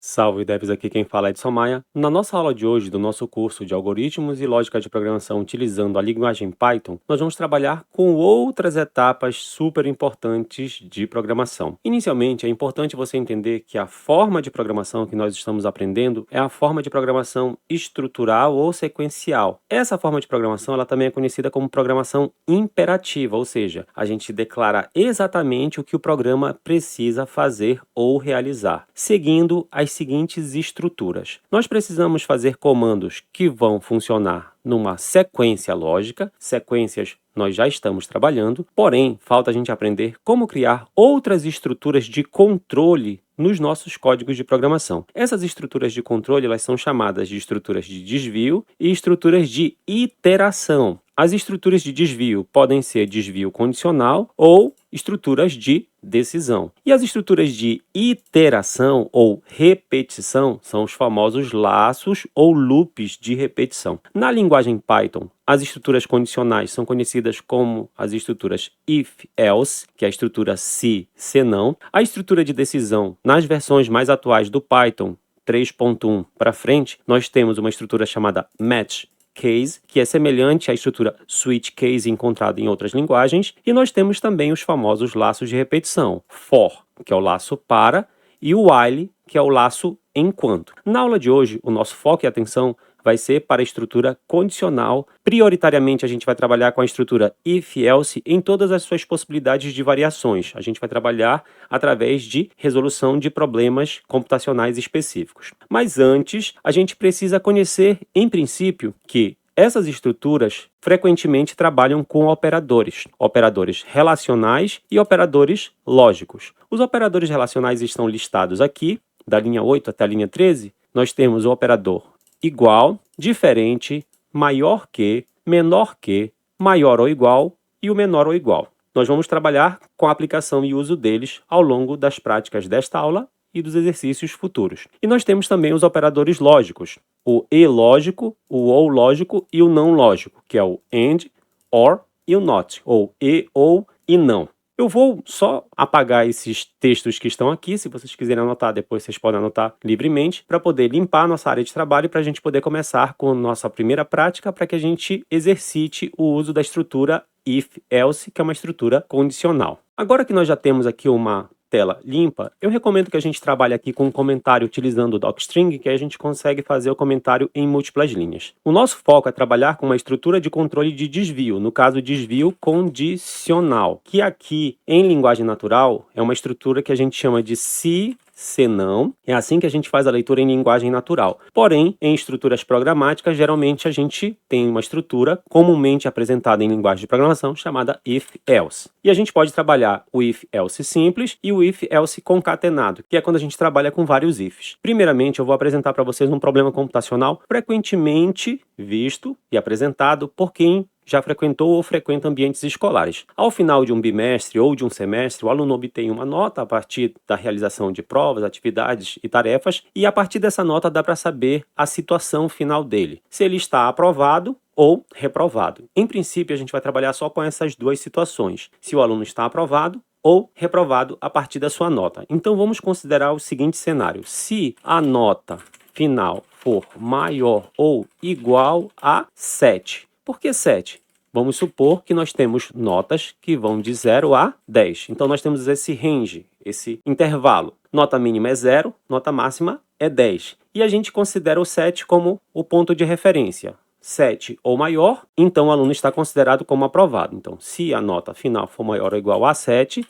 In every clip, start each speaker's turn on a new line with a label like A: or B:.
A: Salve devs, aqui quem fala é Edson Maia. Na nossa aula de hoje do nosso curso de Algoritmos e Lógica de Programação utilizando a linguagem Python, nós vamos trabalhar com outras etapas super importantes de programação. Inicialmente, é importante você entender que a forma de programação que nós estamos aprendendo é a forma de programação estrutural ou sequencial. Essa forma de programação ela também é conhecida como programação imperativa, ou seja, a gente declara exatamente o que o programa precisa fazer ou realizar, seguindo as seguintes estruturas. Nós precisamos fazer comandos que vão funcionar numa sequência lógica. Sequências nós já estamos trabalhando, porém, falta a gente aprender como criar outras estruturas de controle nos nossos códigos de programação. Essas estruturas de controle elas são chamadas de estruturas de desvio e estruturas de iteração. As estruturas de desvio podem ser desvio condicional ou estruturas de decisão. E as estruturas de iteração ou repetição são os famosos laços ou loops de repetição. Na linguagem Python, as estruturas condicionais são conhecidas como as estruturas if-else, que é a estrutura se, senão. A estrutura de decisão, nas versões mais atuais do Python 3.1 para frente, nós temos uma estrutura chamada match case, que é semelhante à estrutura switch case encontrada em outras linguagens, e nós temos também os famosos laços de repetição, for, que é o laço para, e o while, que é o laço enquanto. Na aula de hoje, o nosso foco e atenção vai ser para a estrutura condicional. Prioritariamente, a gente vai trabalhar com a estrutura if-else em todas as suas possibilidades de variações. A gente vai trabalhar através de resolução de problemas computacionais específicos. Mas antes, a gente precisa conhecer, em princípio, que essas estruturas frequentemente trabalham com operadores relacionais e operadores lógicos. Os operadores relacionais estão listados aqui, da linha 8 até a linha 13. Nós temos o operador igual, diferente, maior que, menor que, maior ou igual e o menor ou igual. Nós vamos trabalhar com a aplicação e uso deles ao longo das práticas desta aula e dos exercícios futuros. E nós temos também os operadores lógicos, o e lógico, o ou lógico e o não lógico, que é o and, or e o not, ou e, ou e não. Eu vou só apagar esses textos que estão aqui. Se vocês quiserem anotar, depois vocês podem anotar livremente, para poder limpar a nossa área de trabalho e para a gente poder começar com a nossa primeira prática, para que a gente exercite o uso da estrutura if-else, que é uma estrutura condicional. Agora que nós já temos aqui uma tela limpa, eu recomendo que a gente trabalhe aqui com um comentário utilizando o docstring, que aí a gente consegue fazer o comentário em múltiplas linhas. O nosso foco é trabalhar com uma estrutura de controle de desvio, no caso desvio condicional, que aqui em linguagem natural é uma estrutura que a gente chama de se, senão. É assim que a gente faz a leitura em linguagem natural. Porém, em estruturas programáticas, geralmente a gente tem uma estrutura comumente apresentada em linguagem de programação chamada if-else. E a gente pode trabalhar o if-else simples e o if-else concatenado, que é quando a gente trabalha com vários ifs. Primeiramente, eu vou apresentar para vocês um problema computacional frequentemente visto e apresentado por quem já frequentou ou frequenta ambientes escolares. Ao final de um bimestre ou de um semestre, o aluno obtém uma nota a partir da realização de provas, atividades e tarefas, e a partir dessa nota dá para saber a situação final dele, se ele está aprovado ou reprovado. Em princípio, a gente vai trabalhar só com essas duas situações, se o aluno está aprovado ou reprovado a partir da sua nota. Então, vamos considerar o seguinte cenário: se a nota final for maior ou igual a 7. Por que 7? Vamos supor que nós temos notas que vão de 0 a 10. Então, nós temos esse range, esse intervalo. Nota mínima é 0, nota máxima é 10. E a gente considera o 7 como o ponto de referência. 7 ou maior, então o aluno está considerado como aprovado. Então, se a nota final for maior ou igual a 7,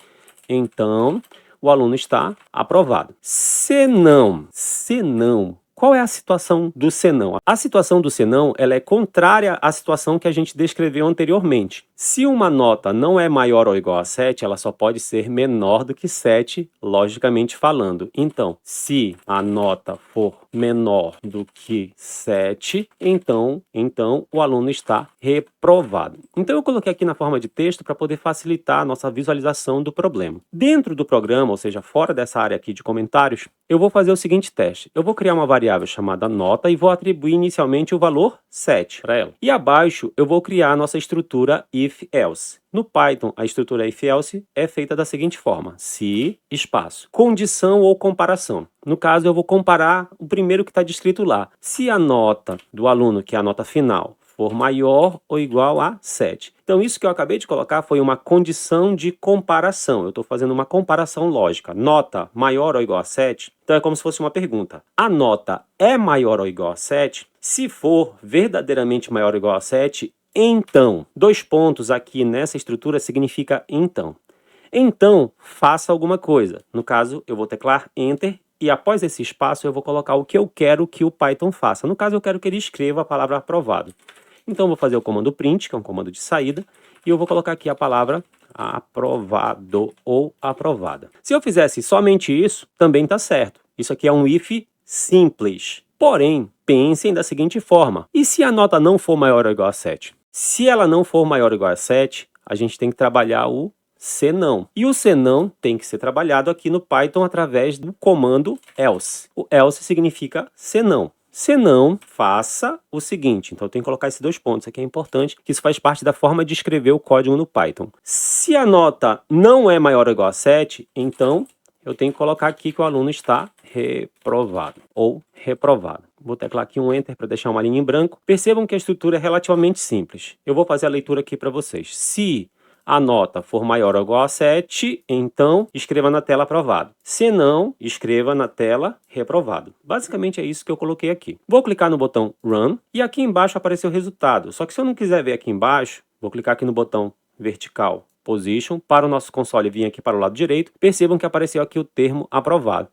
A: então o aluno está aprovado. Se não, qual é a situação do senão? A situação do senão ela é contrária à situação que a gente descreveu anteriormente. Se uma nota não é maior ou igual a 7, ela só pode ser menor do que 7, logicamente falando. Então, se a nota for menor do que 7, então o aluno está reprovado. aprovado. Então eu coloquei aqui na forma de texto para poder facilitar a nossa visualização do problema. Dentro do programa, ou seja, fora dessa área aqui de comentários, eu vou fazer o seguinte teste. Eu vou criar uma variável chamada nota e vou atribuir inicialmente o valor 7 para ela. E abaixo eu vou criar a nossa estrutura if-else. No Python, a estrutura if-else é feita da seguinte forma: se, espaço, condição ou comparação. No caso, eu vou comparar o primeiro que está descrito lá. Se a nota do aluno, que é a nota final, for maior ou igual a 7. Então, isso que eu acabei de colocar foi uma condição de comparação. Eu estou fazendo uma comparação lógica. Nota maior ou igual a 7? Então, é como se fosse uma pergunta. A nota é maior ou igual a 7? Se for verdadeiramente maior ou igual a 7, então, 2 pontos aqui nessa estrutura significa então. Então, faça alguma coisa. No caso, eu vou teclar Enter e após esse espaço eu vou colocar o que eu quero que o Python faça. No caso, eu quero que ele escreva a palavra aprovado. Então, eu vou fazer o comando print, que é um comando de saída, e eu vou colocar aqui a palavra aprovado ou aprovada. Se eu fizesse somente isso, também está certo. Isso aqui é um if simples. Porém, pensem da seguinte forma: e se a nota não for maior ou igual a 7? Se ela não for maior ou igual a 7, a gente tem que trabalhar o senão. E o senão tem que ser trabalhado aqui no Python através do comando else. O else significa senão. Senão, faça o seguinte. Então eu tenho que colocar esses 2 pontos aqui, é importante, que isso faz parte da forma de escrever o código no Python. Se a nota não é maior ou igual a 7, então eu tenho que colocar aqui que o aluno está reprovado ou reprovado. Vou teclar aqui um Enter para deixar uma linha em branco. Percebam que a estrutura é relativamente simples. Eu vou fazer a leitura aqui para vocês. Se a nota for maior ou igual a 7, então escreva na tela aprovado. Se não, escreva na tela reprovado. Basicamente é isso que eu coloquei aqui. Vou clicar no botão Run e aqui embaixo apareceu o resultado. Só que se eu não quiser ver aqui embaixo, vou clicar aqui no botão vertical Position, para o nosso console vir aqui para o lado direito, percebam que apareceu aqui o termo aprovado.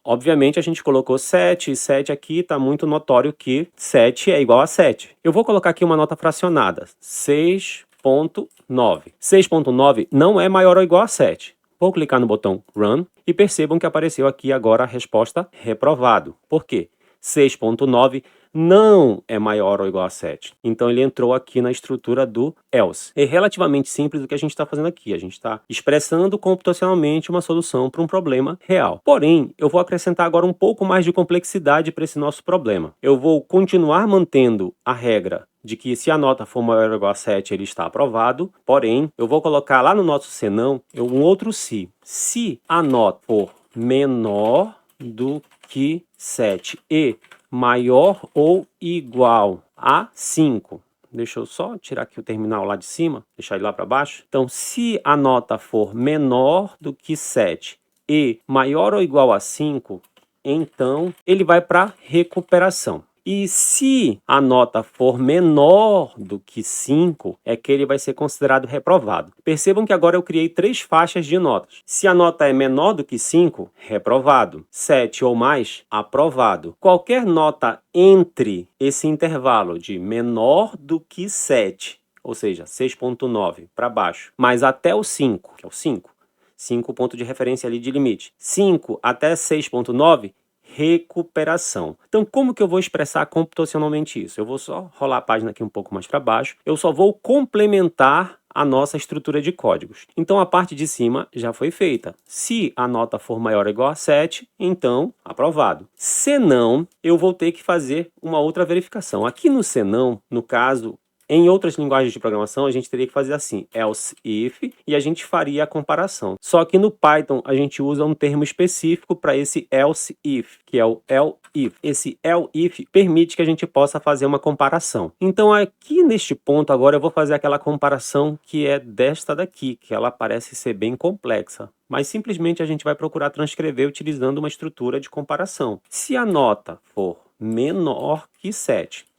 A: Obviamente a gente colocou 7, e 7 aqui está muito notório que 7 é igual a 7. Eu vou colocar aqui uma nota fracionada, 6.9. 6.9 não é maior ou igual a 7. Vou clicar no botão Run e percebam que apareceu aqui agora a resposta reprovado. Por quê? 6.9 não é maior ou igual a 7. Então ele entrou aqui na estrutura do else. É relativamente simples o que a gente está fazendo aqui. A gente está expressando computacionalmente uma solução para um problema real. Porém, eu vou acrescentar agora um pouco mais de complexidade para esse nosso problema. Eu vou continuar mantendo a regra de que se a nota for maior ou igual a 7, ele está aprovado. Porém, eu vou colocar lá no nosso senão um outro se. Se a nota for menor do que 7 e maior ou igual a 5. Deixa eu só tirar aqui o terminal lá de cima, deixar ele lá para baixo. Então, se a nota for menor do que 7 e maior ou igual a 5, então ele vai para recuperação. E se a nota for menor do que 5, é que ele vai ser considerado reprovado. Percebam que agora eu criei 3 faixas de notas. Se a nota é menor do que 5, reprovado. 7 ou mais, aprovado. Qualquer nota entre esse intervalo de menor do que 7, ou seja, 6.9 para baixo, mas até o 5, que é o 5 ponto de referência ali de limite. 5 até 6.9, recuperação. Então, como que eu vou expressar computacionalmente isso? Eu vou só rolar a página aqui um pouco mais para baixo. Eu só vou complementar a nossa estrutura de códigos. Então, a parte de cima já foi feita. Se a nota for maior ou igual a 7, então, aprovado. Se não, eu vou ter que fazer uma outra verificação. Aqui no se não, no caso, em outras linguagens de programação, a gente teria que fazer assim, else if, e a gente faria a comparação. Só que no Python, a gente usa um termo específico para esse else if, que é o elif. Esse elif permite que a gente possa fazer uma comparação. Então, aqui neste ponto, agora eu vou fazer aquela comparação que é desta daqui, que ela parece ser bem complexa. Mas simplesmente a gente vai procurar transcrever utilizando uma estrutura de comparação. Se a nota for menor que 7,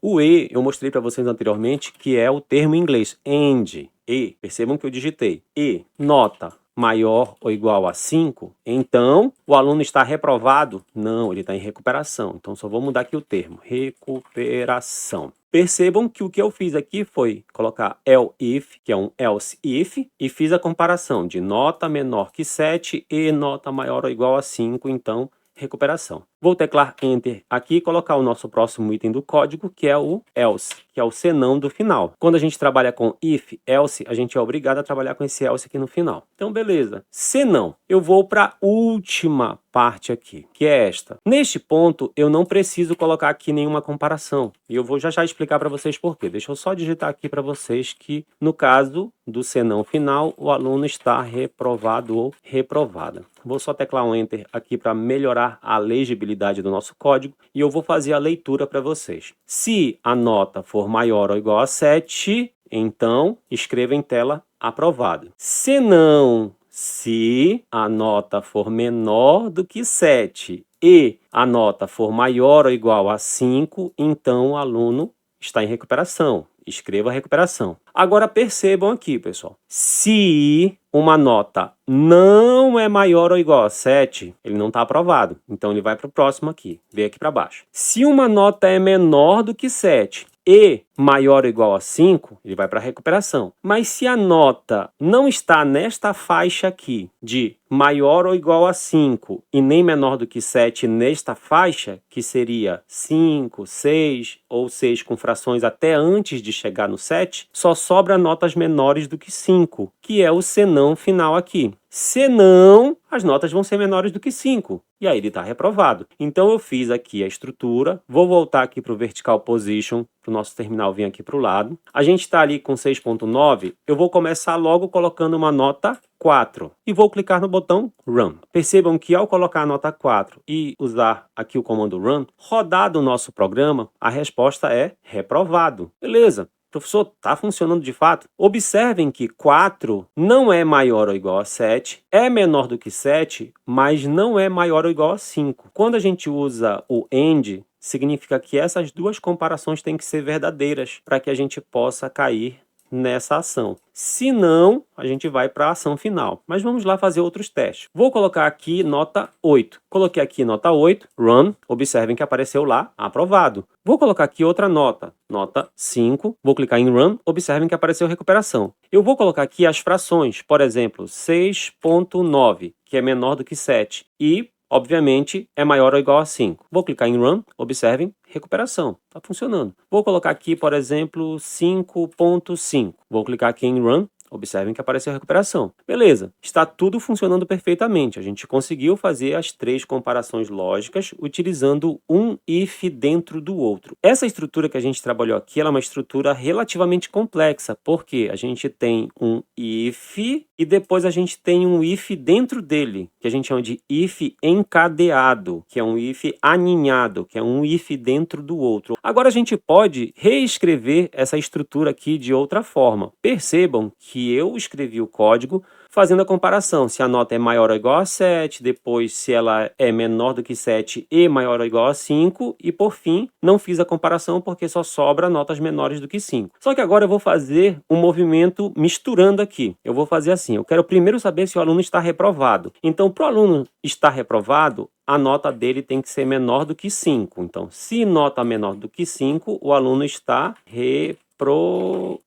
A: o E eu mostrei para vocês anteriormente que é o termo em inglês, and, e, percebam que eu digitei, e, nota maior ou igual a 5, então o aluno está reprovado? Não, ele está em recuperação, então só vou mudar aqui o termo, recuperação. Percebam que o que eu fiz aqui foi colocar elif, que é um else if, e fiz a comparação de nota menor que 7 e nota maior ou igual a 5, então recuperação. Vou teclar Enter aqui e colocar o nosso próximo item do código, que é o else, que é o senão do final. Quando a gente trabalha com if, else, a gente é obrigado a trabalhar com esse else aqui no final. Então, beleza. Senão, eu vou para a última parte aqui, que é esta. Neste ponto, eu não preciso colocar aqui nenhuma comparação. E eu vou já explicar para vocês por quê. Deixa eu só digitar aqui para vocês que, no caso do senão final, o aluno está reprovado ou reprovada. Vou só teclar um Enter aqui para melhorar a legibilidade do nosso código e eu vou fazer a leitura para vocês. Se a nota for maior ou igual a 7, então escreva em tela aprovado. Se não, se a nota for menor do que 7 e a nota for maior ou igual a 5, então o aluno está em recuperação. Escreva recuperação. Agora percebam aqui, pessoal. Se uma nota não é maior ou igual a 7, ele não está aprovado. Então ele vai para o próximo aqui. Vem aqui para baixo. Se uma nota é menor do que 7 e maior ou igual a 5, ele vai para a recuperação. Mas se a nota não está nesta faixa aqui, de maior ou igual a 5 e nem menor do que 7 nesta faixa, que seria 5, 6 ou 6 com frações até antes de chegar no 7, só sobra notas menores do que 5, que é o senão final aqui. Senão, as notas vão ser menores do que 5. E aí ele está reprovado. Então eu fiz aqui a estrutura, vou voltar aqui para o Vertical Position, para o nosso terminal vir aqui para o lado. A gente está ali com 6.9, eu vou começar logo colocando uma nota 4 e vou clicar no botão Run. Percebam que ao colocar a nota 4 e usar aqui o comando Run, rodado o nosso programa, a resposta é reprovado. Beleza. Professor, está funcionando de fato? Observem que 4 não é maior ou igual a 7, é menor do que 7, mas não é maior ou igual a 5. Quando a gente usa o AND, significa que essas duas comparações têm que ser verdadeiras para que a gente possa cair nessa ação. Se não, a gente vai para a ação final. Mas vamos lá fazer outros testes. Vou colocar aqui nota 8. Coloquei aqui nota 8, Run. Observem que apareceu lá, aprovado. Vou colocar aqui outra nota, nota 5. Vou clicar em Run. Observem que apareceu recuperação. Eu vou colocar aqui as frações, por exemplo, 6.9, que é menor do que 7. E obviamente, é maior ou igual a 5. Vou clicar em Run, observem, recuperação. Está funcionando. Vou colocar aqui, por exemplo, 5.5. Vou clicar aqui em Run, observem que apareceu a recuperação. Beleza, está tudo funcionando perfeitamente. A gente conseguiu fazer as 3 comparações lógicas utilizando um if dentro do outro. Essa estrutura que a gente trabalhou aqui ela é uma estrutura relativamente complexa, porque a gente tem um if e depois a gente tem um if dentro dele, que a gente chama de if encadeado, que é um if aninhado, que é um if dentro do outro. Agora a gente pode reescrever essa estrutura aqui de outra forma. Percebam que eu escrevi o código fazendo a comparação, se a nota é maior ou igual a 7, depois se ela é menor do que 7 e maior ou igual a 5, e por fim, não fiz a comparação porque só sobra notas menores do que 5. Só que agora eu vou fazer um movimento misturando aqui. Eu vou fazer assim, eu quero primeiro saber se o aluno está reprovado. Então, para o aluno estar reprovado, a nota dele tem que ser menor do que 5. Então, se nota menor do que 5, o aluno está reprovado.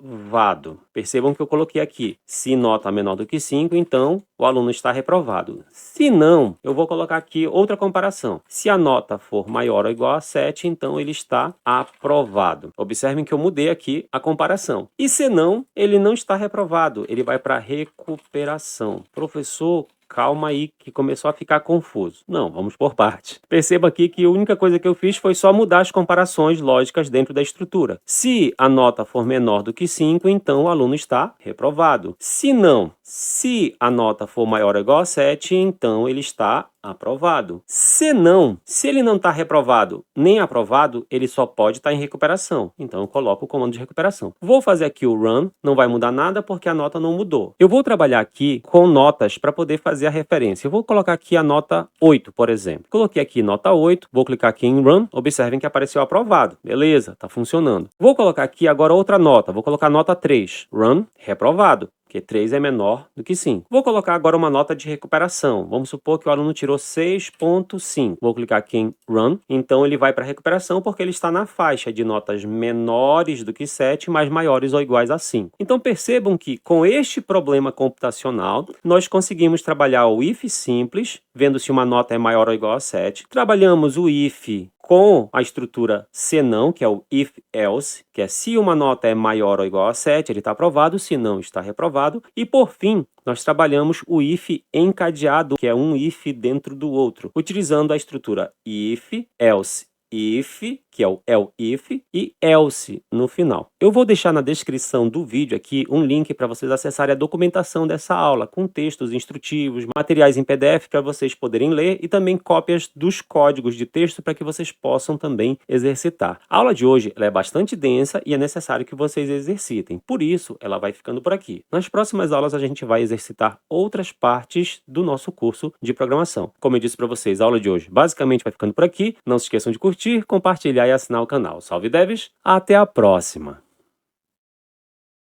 A: Percebam que eu coloquei aqui, se nota menor do que 5, então o aluno está reprovado. Se não, eu vou colocar aqui outra comparação. Se a nota for maior ou igual a 7, então ele está aprovado. Observem que eu mudei aqui a comparação. E se não, ele não está reprovado, ele vai para recuperação. Professor, calma aí que começou a ficar confuso. Não, vamos por parte. Perceba aqui que a única coisa que eu fiz foi só mudar as comparações lógicas dentro da estrutura. Se a nota for menor do que 5, então o aluno está reprovado. Se não, se a nota for maior ou igual a 7, então ele está aprovado. Se não, se ele não está reprovado nem aprovado, ele só pode estar em recuperação. Então eu coloco o comando de recuperação. Vou fazer aqui o Run, não vai mudar nada porque a nota não mudou. Eu vou trabalhar aqui com notas para poder fazer a referência. Eu vou colocar aqui a nota 8, por exemplo. Coloquei aqui nota 8, vou clicar aqui em Run, observem que apareceu aprovado. Beleza, está funcionando. Vou colocar aqui agora outra nota, vou colocar nota 3, Run, reprovado. O porque 3 é menor do que 5. Vou colocar agora uma nota de recuperação. Vamos supor que o aluno tirou 6,5. Vou clicar aqui em Run. Então, ele vai para a recuperação porque ele está na faixa de notas menores do que 7, mas maiores ou iguais a 5. Então, percebam que com este problema computacional, nós conseguimos trabalhar o if simples, vendo se uma nota é maior ou igual a 7. Trabalhamos o if com a estrutura senão, que é o if else, que é se uma nota é maior ou igual a 7, ele está aprovado, se não, está reprovado. E por fim, nós trabalhamos o if encadeado, que é um if dentro do outro, utilizando a estrutura if, else, if, que é o else, e else no final. Eu vou deixar na descrição do vídeo aqui um link para vocês acessarem a documentação dessa aula, com textos instrutivos, materiais em PDF para vocês poderem ler e também cópias dos códigos de texto para que vocês possam também exercitar. A aula de hoje ela é bastante densa e é necessário que vocês exercitem, por isso ela vai ficando por aqui. Nas próximas aulas a gente vai exercitar outras partes do nosso curso de programação. Como eu disse para vocês, a aula de hoje basicamente vai ficando por aqui. Não se esqueçam de curtir, compartilhar e assinar o canal. Salve devs, até a próxima!